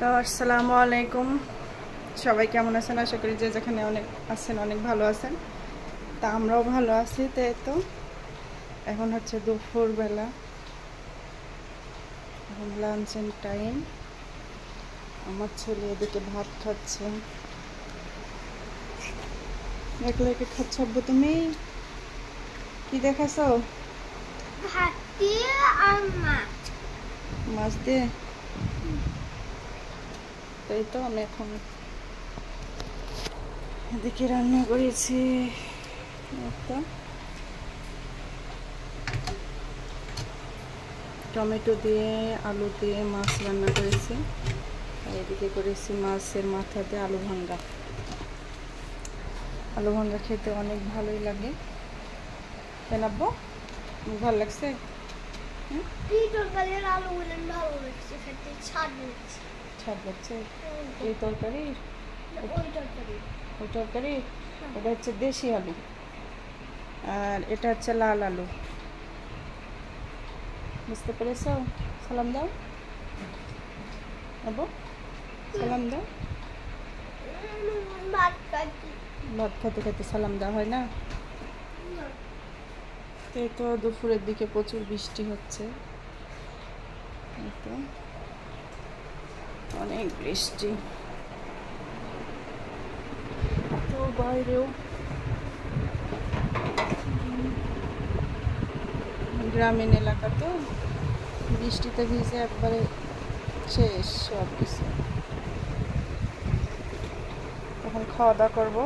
তো আসসালামু আলাইকুম, সবাই কেমন আছেন? আশা করি যে যেখানে অনেক আছেন অনেক ভালো আছেন। তা আমরাও ভালো আছি। তো এখন হচ্ছে দুপুরবেলা, এখন লাঞ্চের টাইম। আমার ছেলে এদিকে ভাত খাচ্ছে। একলা একে খাচ্ছ? আব্বু তুমি কি দেখাছো? ভাত দিয়ে আর মাছ। মাছ দিয়ে? তাই তো আমি এখন এদিকে রান্না করেছি একটা টমেটো দিয়ে আলু দিয়ে মাছ রান্না করেছি। আর এদিকে করেছি মাছের মাথা দিয়ে আলু ভাঙ্গা। আলু ভাঙ্গা খেতে অনেক ভালোই লাগে। জানাবো ভালো লাগছে? এই তরকারির আলু বলে ভালো লাগছে খেতে, স্বাদ লাগছে। স্বাদ লাগছে এই তরকারি? ওই তরকারি ওই তরকারি ওটা হচ্ছে দেশি আলু, আর এটা হচ্ছে লাল আলু। বুঝতে পেরেছ? সালাম দাও আবু, সালাম দাও। ভাত খাচ্ছি। ভাত খেতে খেতে সালাম দেওয়া হয় না? এই তো দুপুরের দিকে প্রচুর বৃষ্টি হচ্ছে, এই তো অনেক বৃষ্টি। তো বাইরেও গ্রামীণ এলাকা, তো বৃষ্টিতে ভিজে একবারে শেষ সব কিছু। এখন খাওয়া দাওয়া করবো।